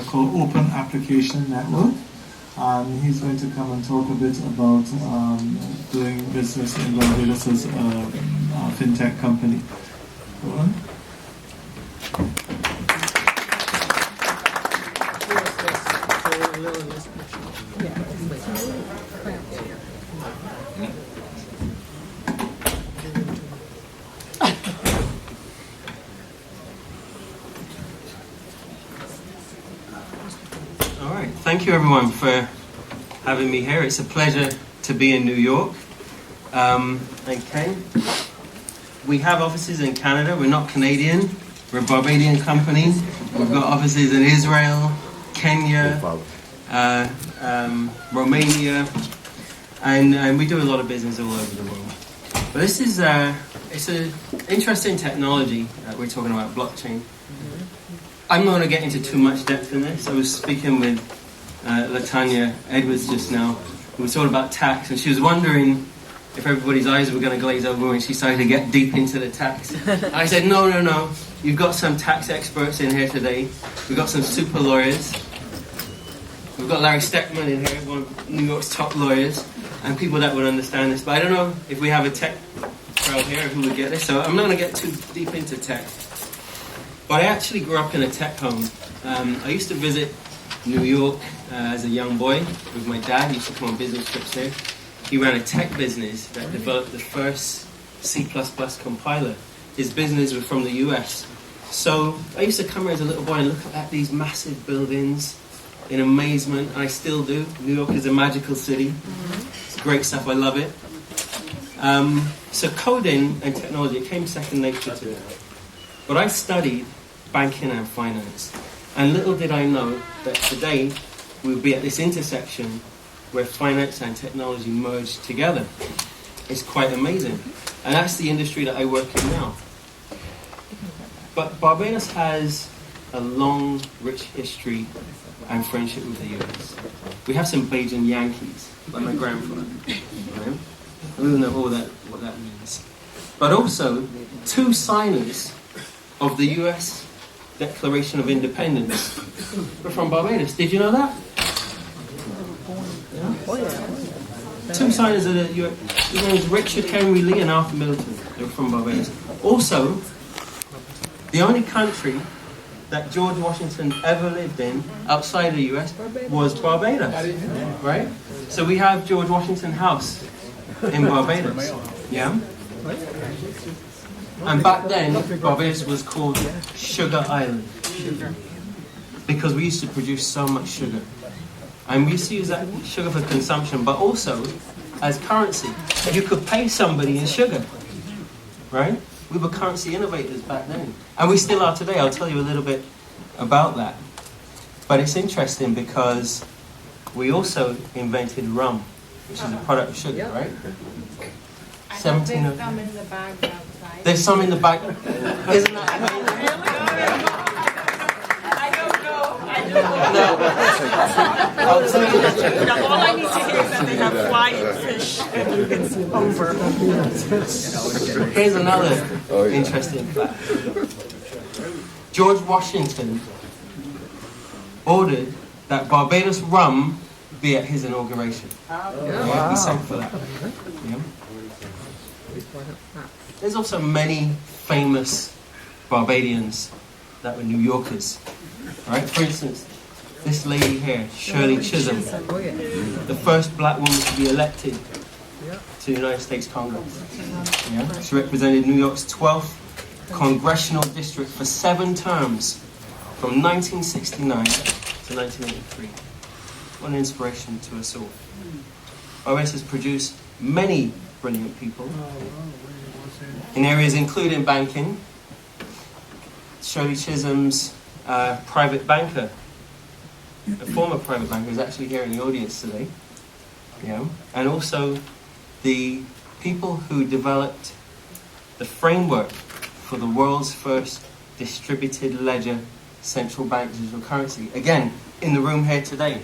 called Open Application Network. He's going to come and talk a bit about doing business in Barbados' fintech company. Go on. Thank you everyone for having me here. It's a pleasure to be in New York. Okay. We have offices in Canada. We're not Canadian. We're a Barbadian company. We've got offices in Israel, Kenya, Romania, and we do a lot of business all over the world. But this is it's an interesting technology. We're talking about blockchain. I'm not going to get into too much depth in this. I was speaking with Latanya Edwards just now. We were talking about tax, and she was wondering if everybody's eyes were going to glaze over when she started to get deep into the tax. I said, no. You've got some tax experts in here today. We've got some super lawyers. We've got Larry Steckman in here, one of New York's top lawyers, and people that would understand this. But I don't know if we have a tech crowd here who would get this, so I'm not going to get too deep into tech. But I actually grew up in a tech home. I used to visit New York as a young boy with my dad. He used to come on business trips here. He ran a tech business that developed the first C++ compiler. His business was from the US. So I used to come here as a little boy and look at these massive buildings in amazement, and I still do. New York is a magical city. It's great stuff, I love it. So coding and technology, it came second nature to me. But I studied banking and finance. And little did I know that today we'll be at this intersection where finance and technology merge together. It's quite amazing. And that's the industry that I work in now. But Barbados has a long, rich history and friendship with the US. We have some Bajan Yankees, like my grandfather. Right? I don't know what that means. But also, two signers of the US Declaration of Independence were from Barbados. Did you know that? Yeah? Two signers of the US. His names Richard Henry Lee and Arthur Middleton. They were from Barbados. Also, the only country that George Washington ever lived in outside of the US was Barbados. Right? So we have George Washington House in Barbados. Yeah? And back then, Barbados was called Sugar Island because we used to produce so much sugar. And we used to use that sugar for consumption, but also as currency. You could pay somebody in sugar, right? We were currency innovators back then. And we still are today. I'll tell you a little bit about that. But it's interesting because we also invented rum, which is a product of sugar, right? I think there's some in the bag outside. There's some in the bag. Isn't that amazing? I don't know. No. All I need to hear is that they have flying fish and it's over. Here's another interesting fact. George Washington ordered that Barbados rum be at his inauguration. Yeah, he sang for that. Yeah. There's also many famous Barbadians that were New Yorkers. Right? For instance, this lady here, Shirley Chisholm, the first black woman to be elected to the United States Congress. Yeah? She represented New York's 12th congressional district for 7 terms from 1969 to 1983. What an inspiration to us all. Barbados has produced many brilliant people in areas including banking. Shirley Chisholm's private banker, a former private banker, is actually here in the audience today. Yeah. And also the people who developed the framework for the world's first distributed ledger central bank digital currency. Again, in the room here today.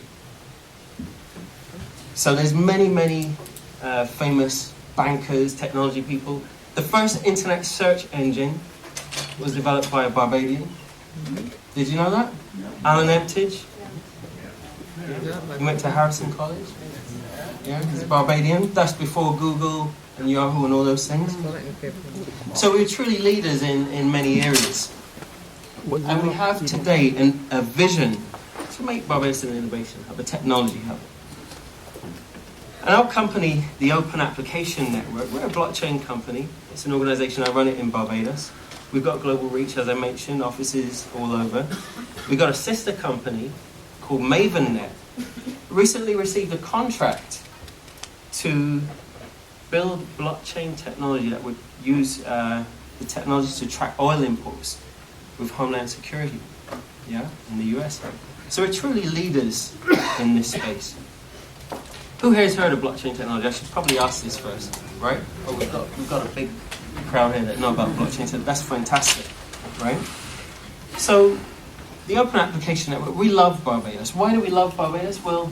So there's many famous bankers, technology people. The first internet search engine was developed by a Barbadian. Did you know that? Alan Emptage? He went to Harrison College? Yeah, he's a Barbadian. That's before Google and Yahoo and all those things. So we're truly leaders in many areas. And we have today a vision to make Barbados an innovation hub, a technology hub. And our company, the Open Application Network, we're a blockchain company. It's an organization, I run it in Barbados. We've got global reach, as I mentioned, offices all over. We've got a sister company called MavenNet. Recently received a contract to build blockchain technology that would use the technology to track oil imports with Homeland Security, yeah, in the US. So we're truly leaders in this space. Who here has heard of blockchain technology? I should probably ask this first, right? Oh, we've got a big crowd here that know about blockchain, so that's fantastic, right? So the Open Application Network, we love Barbados. Why do we love Barbados? Well,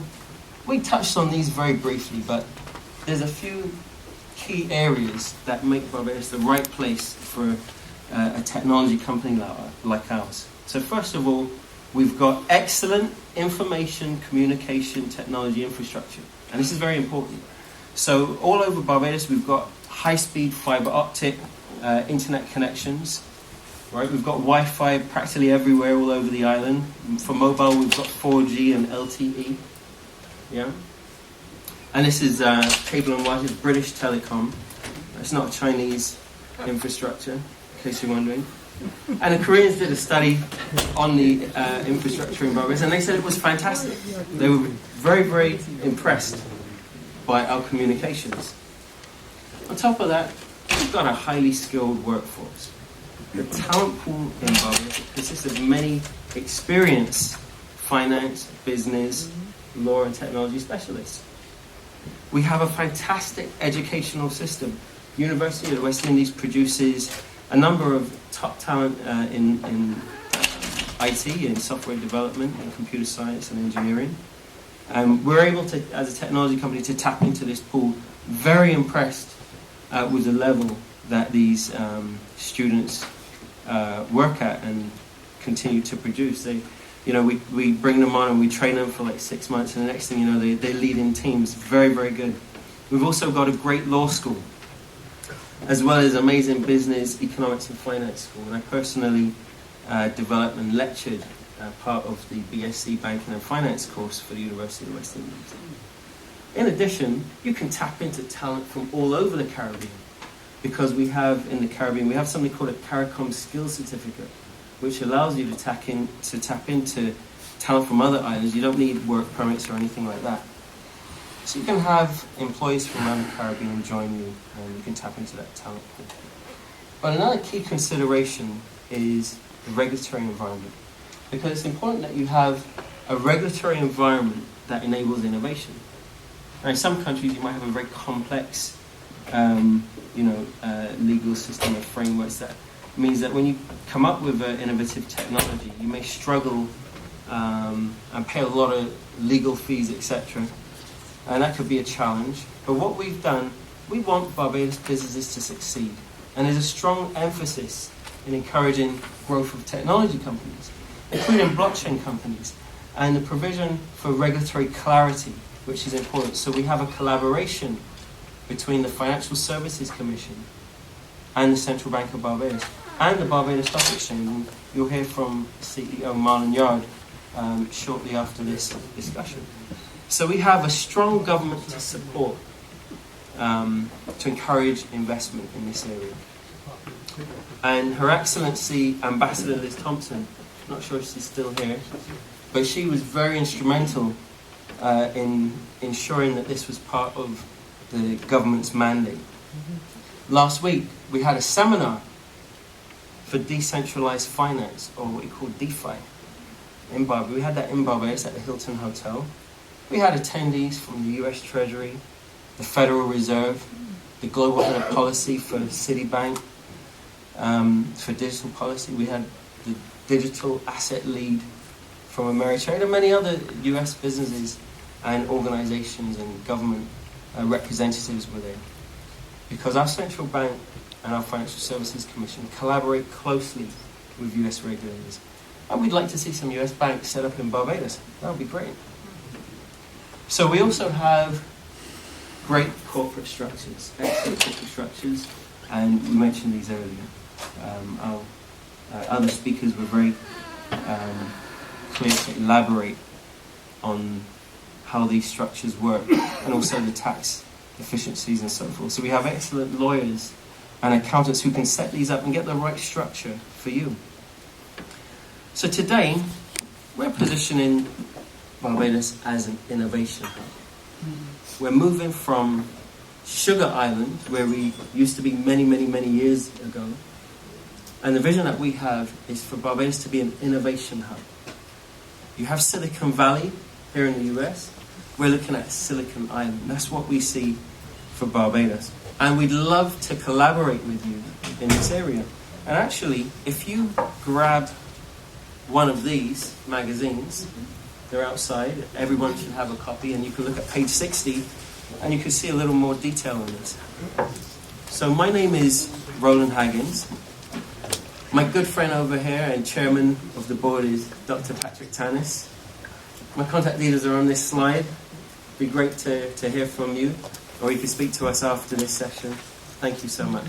we touched on these very briefly, but there's a few key areas that make Barbados the right place for a technology company like ours. So first of all, we've got excellent information communication technology infrastructure. And this is very important. So all over Barbados, we've got high-speed fiber optic internet connections. Right, we've got Wi-Fi practically everywhere all over the island. For mobile, we've got 4G and LTE. Yeah, and this is Cable and Wireless, British Telecom. It's not a Chinese infrastructure, in case you're wondering. And the Koreans did a study on the infrastructure in Barbados, and they said it was fantastic. They were very, very impressed by our communications. On top of that, we've got a highly skilled workforce. The talent pool in Barbados consists of many experienced finance, business, law and technology specialists. We have a fantastic educational system. University of the West Indies produces a number of top talent in IT, in software development, in computer science and engineering. We're able to, as a technology company, to tap into this pool. Very impressed with the level that these students work at and continue to produce. We bring them on and we train them for like 6 months, and the next thing you know, they lead in teams. Very, very good. We've also got a great law school, as well as amazing business, economics and finance school. And I personally developed and lectured part of the BSc Banking and Finance course for the University of the West Indies. In addition, you can tap into talent from all over the Caribbean, because we have in the Caribbean, we have something called a CARICOM Skills Certificate, which allows you to tap into talent from other islands. You don't need work permits or anything like that. So you can have employees from around the Caribbean join you, and you can tap into that talent pool. But another key consideration is the regulatory environment, because it's important that you have a regulatory environment that enables innovation. Now, in some countries, you might have a very complex, legal system of frameworks that means that when you come up with an innovative technology, you may struggle and pay a lot of legal fees, etc. And that could be a challenge. But what we've done, we want Barbados businesses to succeed. And there's a strong emphasis in encouraging growth of technology companies, including blockchain companies, and the provision for regulatory clarity, which is important. So we have a collaboration between the Financial Services Commission and the Central Bank of Barbados and the Barbados Stock Exchange. And you'll hear from CEO Marlon Yard shortly after this discussion. So we have a strong government to support, to encourage investment in this area. And Her Excellency Ambassador Liz Thompson, not sure if she's still here, but she was very instrumental in ensuring that this was part of the government's mandate. Last week, we had a seminar for decentralized finance, or what we call DeFi, in Barbados. We had that in Barbados at the Hilton Hotel. We had attendees from the US Treasury, the Federal Reserve, the Global Head of Policy for Citibank, for digital policy. We had the Digital Asset Lead from Ameritrade, and many other US businesses and organizations and government representatives were there. Because our central bank and our Financial Services Commission collaborate closely with US regulators. And we'd like to see some US banks set up in Barbados. That would be great. So we also have great corporate structures, excellent corporate structures, and we mentioned these earlier. Our other speakers were very clear to elaborate on how these structures work and also the tax efficiencies and so forth. So we have excellent lawyers and accountants who can set these up and get the right structure for you. So today, we're positioning Barbados as an innovation hub. We're moving from Sugar Island, where we used to be many, many, many years ago, and the vision that we have is for Barbados to be an innovation hub. You have Silicon Valley here in the US. We're looking at Silicon Island. That's what we see for Barbados. And we'd love to collaborate with you in this area. And actually, if you grab one of these magazines, they're outside, everyone should have a copy, and you can look at page 60 and you can see a little more detail on this. So my name is Roland Haggins. My good friend over here and chairman of the board is Dr. Patrick Tannis. My contact details are on this slide. It'd be great to hear from you, or you can speak to us after this session. Thank you so much.